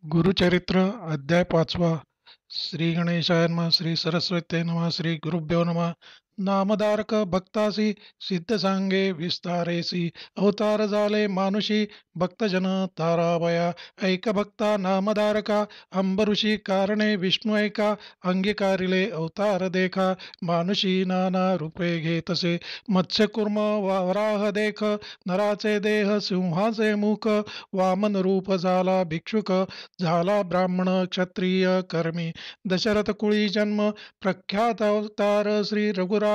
गुरुचरित्र अध्याय 5वा. श्री गणेशाय नमः. श्री सरस्वती नमः. श्री गुरुभ्यो नमः. नामधारक भक्तासी सिद्ध सांगे विस्तारेसी अवतार झाले मानुषी भक्तजन तारावया ऐक भक्ता नामधारका अंबऋषी कारणे विष्णू ऐका अंगीकारिले अवतार देखा मानुषी नाना रूपे घेतसे मत्स्य कुर्म वराह देख नराचे देह सिंहाचे मुख वामन रूप झाला भिक्षुक झाला ब्राह्मण क्षत्रिय कर्मी दशरथ कुळी जन्म प्रख्यात अवतार श्री रघुराम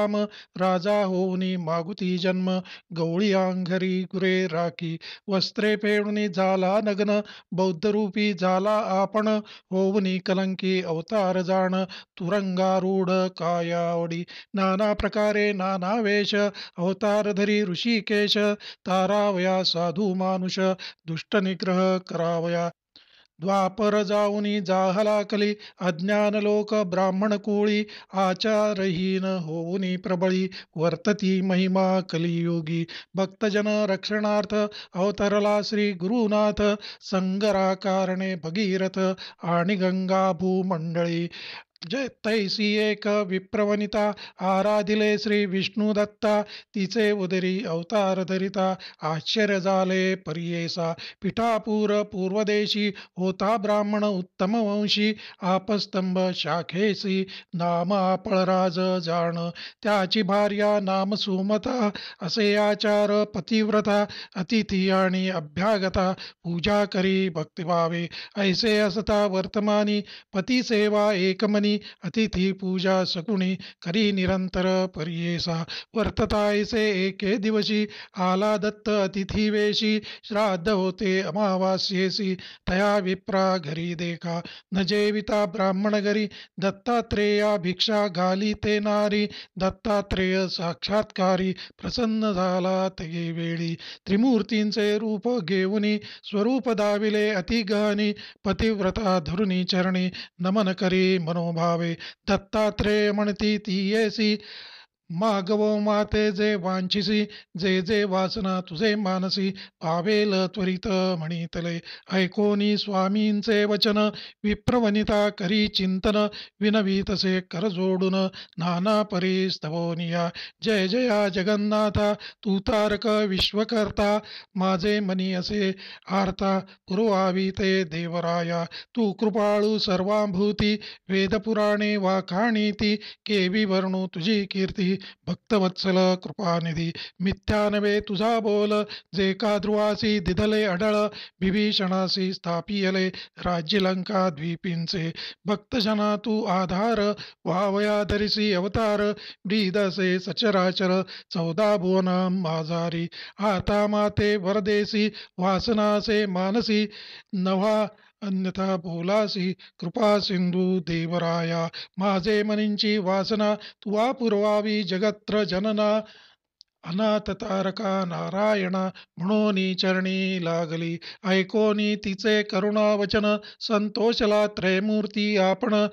राजा होऊनी मागुती जन्म गवळी अंघरी गुरे राखी वस्त्रे फेडूनी झाला नग्न बौद्ध रूपी झाला आपण होऊनी कलंकी अवतार जाण तुरंगारूढ कायावडी नाना प्रकारे नाना वेश अवतार धरी ऋषिकेश तारावया साधू मानुष दुष्ट निग्रह करावया द्वापर जाऊनी जाहला कली अज्ञान लोक ब्राह्मण कोळी आचारहीन होऊनी प्रबळी वर्तती महिमा कलियोगी भक्तजन रक्षणार्थ अवतरला श्री गुरुनाथ संगरा कारणे भगीरथ आणि गंगा भूमंडळी जय तैसी एक विप्रवनिता आराधिले श्री विष्णू दत्ता तिचे उदरी अवतार धरिता आश्चर्य झाले परियेसा पिठापूर पूर्वदेशी होता ब्राह्मण उत्तम वंशी आपस्तंभ शाखेसी नाम आपळराज जाण त्याची भार्या नाम सुमता असे आचार पतिव्रता अतिथी आणि अभ्यागता पूजा करी भक्तिभावे ऐसे असता वर्तमानी पती सेवा एकमनी अतिथी पूजा सकुणी करी निरंतर परियेसा वर्तता ऐसे एके दिवशी आला दत्त अतिथी वेशी श्राद्ध होते अमावास्येसी तया विप्रा घरी देखा न जेविता ब्राह्मण घरी दत्तात्रेया भिक्षा घाली ते नारी दत्तात्रेय साक्षात्कारी प्रसन्न झाला ते वेळी त्रिमूर्तींचे रूप घेऊनी स्वरूप दाविले अतिगहनी पतिव्रता धरुणी चरणी नमन करी मनोभावे दत्तात्रेय म्हणती ती येसी मागव माते जे वांछिसी जे जे वासना तुझे मानसी पावेल त्वरित म्हणितले ऐकोनी स्वामींचे वचन विप्रवनिता करी चिंतन विनवी तसे कर जोडून नाना परी स्तवोनिया जय जया जगन्नाथा तू तारक विश्वकर्ता माझे मनी असे आर्ता पुरवावी ते देवराया तू कृपाळू सर्वांभूती वेदपुराणे वाखाणीती केवी वर्णू तुझी कीर्ती भक्तवत्सल कृपानिधी मिथ्या नव्हे तुझा बोल जे का ध्रुवासी दिधले अढळ विभीषणासी स्थापियले राज्य लंका द्वीपींचे भक्तजना तू आधार वावया धरिसी अवतार ब्रीदसे सचराचर 14 भुवन माझारी आता माते वरदेसी वासनासे मानसी नव्हा अन्यथा बोलासी कृपा सिंधू देवराया माझे मनींची वासना तुवा पुरवावी जगत्र जनना अनाथ तारका नारायणा म्हणून चरणी लागली ऐकोनी तिचे करुणा वचन संतोषला त्रयमूर्ती आपण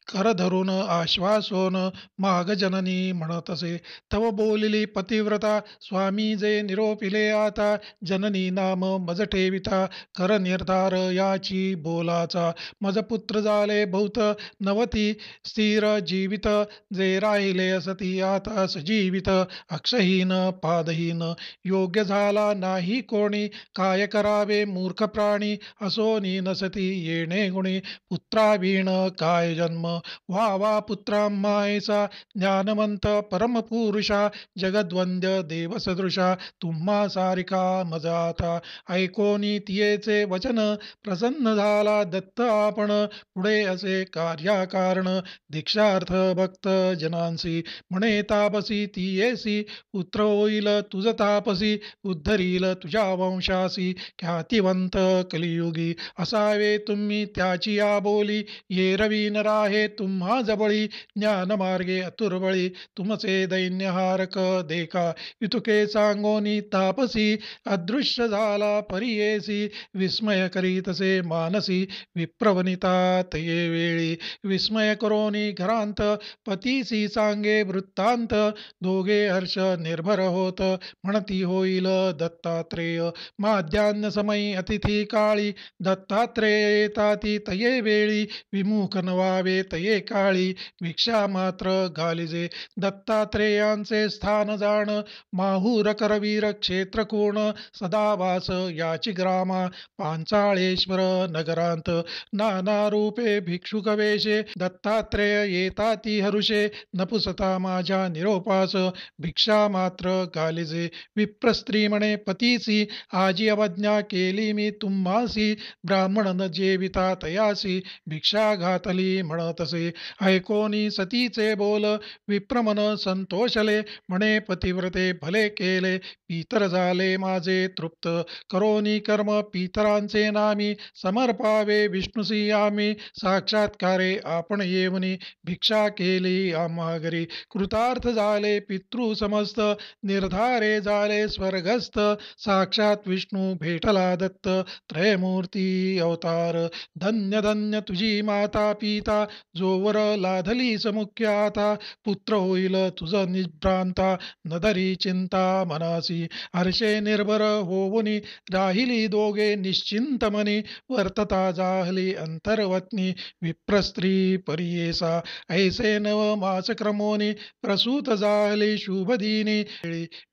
कर धरून आश्वासोन माग जननी म्हणत असे तव बोलिली पतिव्रता स्वामी जे निरोपिले आता जननी नाम मज ठेविता कर निर्धार याची बोलाचा मज पुत्र झाले बहुत नवती स्थिर जीवित जे राहिले असती आता सजीवित अक्षहीन पादहीन योग्य झाला नाही कोणी काय करावे मूर्ख प्राणी असोनी नसती येणे गुणी पुत्रावीण काय जन्म वा वा पुत्रा मायेचा ज्ञानवंत परमपुरुषा जगद्वंद्य देवसदृशा तुम्हा सारिका मजाता ऐकोनी तियेचे वचन प्रसन्न झाला दत्त आपण पुढे असे कार्याकारण दीक्षार्थ भक्त जनांसी म्हणे तापसी तियेसी पुत्र होईल तुझ तापसी उद्धरील तुझ्या वंशासी ख्यातिवंत कलियुगी असावे तुम्ही त्याची या बोली ये रवी नराहे तुम्हा जबळी, ज्ञानमार्गे अतुर्बळी तुमचे दैन्यहारक देखा. इतुके सांगोनी तापसी, अदृश्य झाला परियेसी, विस्मय करीतसे मानसी, विप्रवनिता तये वेळी. विस्मय करोनी घरांत, पतीसी सांगे वृत्तांत, दोघे हर्ष निर्भर होत, म्हणती होईल दत्तात्रेय. माध्यान्ह समयी अतिथी काळी, दत्तात्रेय येताती तये वेळी, विमुख नवावे तये काळी, भिक्षा मात्र घालिजे. दत्तात्रेयांचे स्थान जाण, माहूर करवीर क्षेत्र कोण, सदा वास याची ग्रामा, पांचाळेश्वर नगरांत. नाना रूपे भिक्षुक वेशे, दत्तात्रेय येताती हरुषे, नपुसता माझ्या निरोपास, भिक्षा मात्र घालिजे. विप्रस्त्री म्हणे पतीसी, आजी अवज्ञा केली मी तुम्हासी, ब्राह्मण न जेविता तयासी, भिक्षा घातली म्हणतसे. ऐकोनी सतीचे बोल, विप्रमन संतोषले, म्हणे पतिव्रते भले केले, पितर झाले माझे तृप्त. करोनी कर्म पितरांचे नामी, समर्पावे विष्णुसी आम्ही, साक्षात्कारे आपण येवनी, भिक्षा केली आम्हा घरी. कृतार्थ झाले पितृ समस्त, निर्धारे झाले स्वर्गस्थ, साक्षात विष्णू भेटला दत्त, त्रयमूर्ती अवतार. धन्य धन्य तुझी माता पिता, जोवर लाधली समुख्य आता, पुत्र होईल तुझ निभ्रांता, नदरी चिंता मनासी. हर्षे निर्भर होऊनी, राहिली दोघे निश्चिंत मनी, वर्तता जाहली अंतर्वत्नी, विप्रस्त्री परियेसा. ऐसे नव मास क्रमोनी, प्रसूत जाहली शुभदिनी,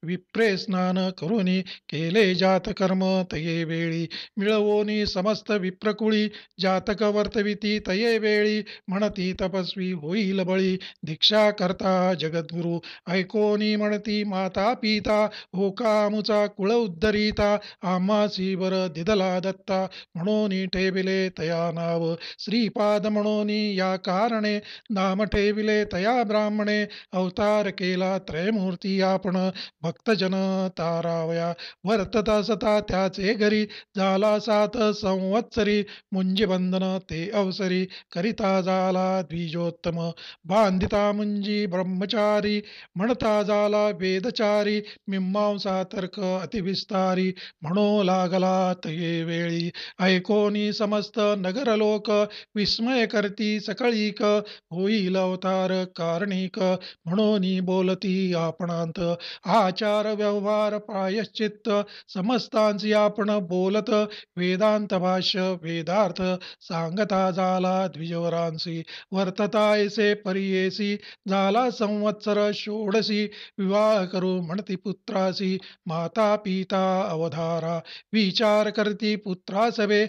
विप्रे स्नान करुनी, केले जातकर्म तये वेळी. मिळवोनी समस्त विप्रकुळी, जातक वर्तविती तये वेळी, म्हणती तपस्वी होईल बळी, दीक्षा करता जगद्गुरु. ऐकोनी म्हणती माता पिता, होकामुचा कुळ उद्धरिता, आम्हासी वर दिदला दत्ता, म्हणून ठेविले तया नाव. श्रीपाद म्हणून या कारणे, नाम ठेविले तया ब्राह्मणे, अवतार केला त्रयमूर्ती आपण, भक्तजन तारावया. वर्तता सता त्याचे घरी, झाला 7 संवत्सरी, मुंजी बंधन ते अवसरी, करिता झाला द्विजोत्तम. बांधिता मुंजी ब्रह्मचारी, म्हणता झाला वेदचारी, मीमांसा तर्क अतिविस्तारी, म्हणू लागला तये वेळी. ऐकोनी समस्त नगरलोक, विस्मय करती सकळीक, होईल अवतार कारणिक, म्हणून बोलती आपणांत. आचार व्यवहार प्रायश्चित्त, समस्तांची आपण बोलत, वेदांत भाष्य वेदार्थ, सांगता झाला द्विजवरांसी. वर्तता ऐसे परियेसी, झाला संवत्सर षोडशी, विवाह करू म्हणती पुत्रासी, माता पिता अवधारा. विचार करती पुत्रासवे,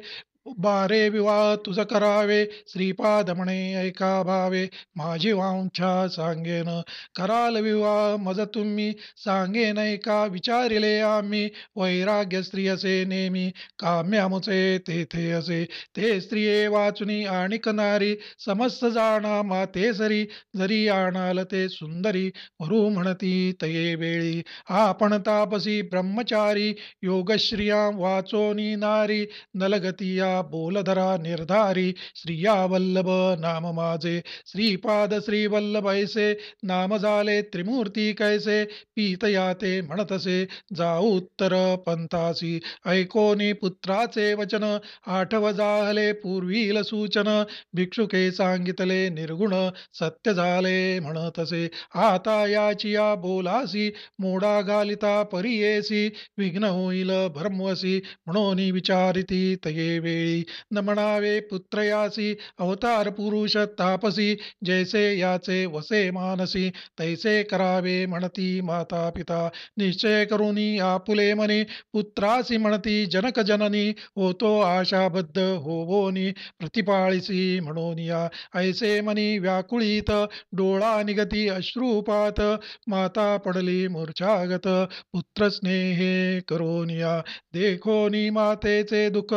12 विवाह तुझ करावे, श्रीपाद म्हणे ऐका भावे, माझी वांछा सांगेन. कराल विवाह मज तुम्ही, सांगेन ऐका विचारिले आम्ही, वैराग्य स्त्री असे नेमी, काम्यामुचे तेथे असे. ते स्त्रिये वाचुनी आणिक नारी, समस्त जाणा माते सरी, जरी आणाल ते सुंदरी, वरू म्हणती तये वेळी. आपण तापसी ब्रह्मचारी, योगश्रिया वाचोनी नारी, नलगतिया बोलधरा निर्धारी, श्रिया वल्लभ नाम माझे. श्रीपाद श्री वल्लभ ऐसे, नाम झाले त्रिमूर्ती कैसे, पीतया ते म्हणतसे, जाऊ उत्तर पंथासी. ऐकोनी पुत्राचे वचन, आठव जाहले पूर्वील सूचन, भिक्षुके सांगितले निर्गुण, सत्य झाले म्हणतसे. आता याची या बोलासी, मोडा घालिता परियेसी, विघ्न होईल भरमवसी, म्हणून विचारिती तये वेळी. न म्हणावे पुत्र यासी, अवतार पुरुष तापसी, जैसे याचे वसे मानसी, तैसे करावे म्हणती माता पिता. निश्चय करुनी आपुले मनी, पुत्रासी म्हणती जनक जननी, होतो आशाबद्ध होवोनी, प्रतिपाळीसी म्हणून या. ऐसे मनी व्याकुळीत, डोळा निगती अश्रुपात, माता पडली मूर्छागत, पुत्र स्नेहे करोनिया. देखोनी मातेचे दुःख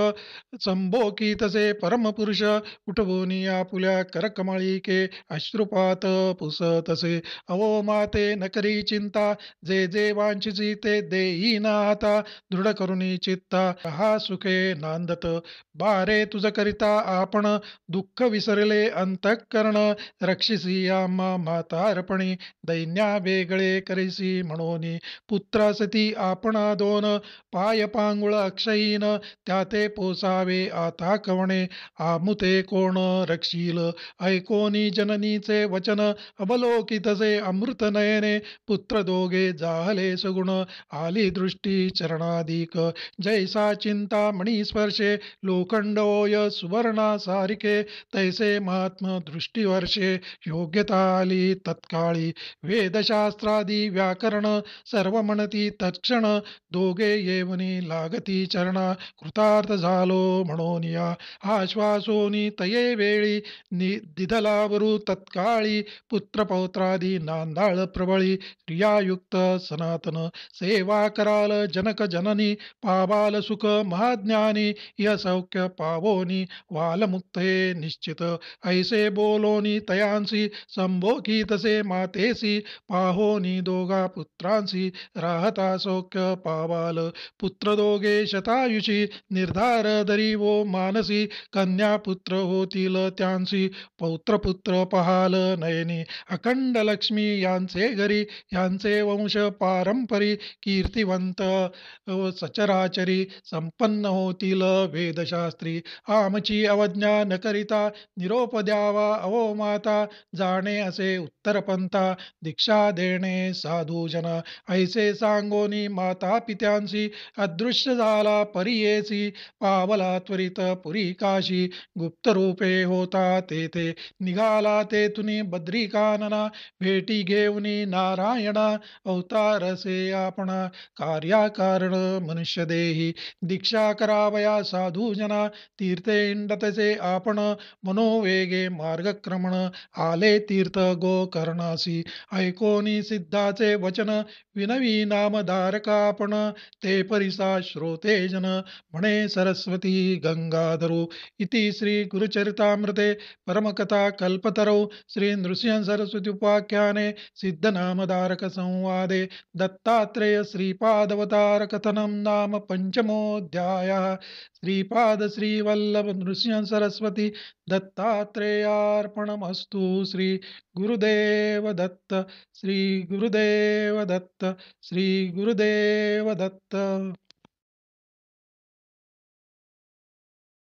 संभोगी तसे परमपुरुष उठवूनी आपुल्या करकमळीके अश्रुपात पुसतसे. अहो माते न करी चिंता, जे जे वांछिसी ते देईन आता. दृढ करुणी चित्ता हा सुखे नांदत. बारे तुझ करिता आपण दुःख विसरले अंतःकरण. रक्षिसी आम्हा म्हातारपणी दैन्या वेगळे करिसी म्हणून. पुत्रासती आपणा दोन पाय पांगुळ अक्षयीन. त्याते पोसावे आता कवणे आमुते कोण रक्षील. ऐकोनी जननीचे वचन अवलोकितसे अमृत नयने. पुत्र दोघे जाहले सगुण आली दृष्टी चरणाधिक. जैसा चिंतामणी स्पर्शे लोखंडोय सुवर्णा सारिके. तैसे महात्म दृष्टीवर्षे योग्यता आली तत्काळी. वेदशास्त्रादी व्याकरण सर्व म्हणती तत्क्षण. दोघे येवनी लागती चरणा कृतार्थ झालो म्हणून या. आश्वासोनी तये वेळी दिधलावरू तत्काळी. पुत्रपौत्रादी नांदाळ प्रबळी क्रियायुक्त सनातन. सेवा कराल जनक जननी पावाल सुख महाज्ञानी. य सौख्य पावोनी वालमुक्ते निश्चित. ऐसे बोलोनी तयांसी संभोगी तसे मातेसी. पाहोनी दोघा पुत्रांसी राहता सौख्य पावाल. पुत्र दोघे शतायुषी निर्धार धरी वो मानसी. कन्या पुत्र होतील त्यांसी पौत्रपुत्र पहाल नयनी. अखंड लक्ष्मी यांचे घरी यांचे वंश पारंपरी. कीर्तिवंत सचराचरी संपन्न होतील वेदशास्त्री. आमची अवज्ञा न करिता निरोप द्यावा अहो माता. जाणे असे उत्तरपंथा दीक्षा देणे साधूजन. ऐसे सांगोनी माता पित्यांसी अदृश्य झाला परियेसी. पावला त्वरित पुरी काशी. गुप्त रूपे होता तेथे निघाला तेथुनी बद्रिकानना. भेटी घेऊनी नारायणा अवतारसे आपणा. कार्याकारण मनुष्य देही दीक्षा करावया साधूजना. तीर्थे इंडतसे आपण मनोवेगे मार्गक्रमण. आले तीर्थ गोकर्णासी. ऐकोनी सिद्धाचे वचन विनवी नामधारका आपण. ते परिसा श्रोते जन म्हणे सरस्वती गंगाधरो. इति श्री गुरुचरितामृते परमकथा कल्पतरौ श्री नृसिंह सरस्वती उपाख्याने सिद्धनामधारक संवादे दत्तात्रेय श्रीपादवतार कथनं नाम पंचमोऽध्यायः. श्रीपाद श्रीवल्लभ नृसिंह सरस्वती दत्तात्रेयार्पणमस्तु. श्री गुरुदेव दत्त. श्री गुरुदेव दत्त. श्री गुरुदेव दत्त.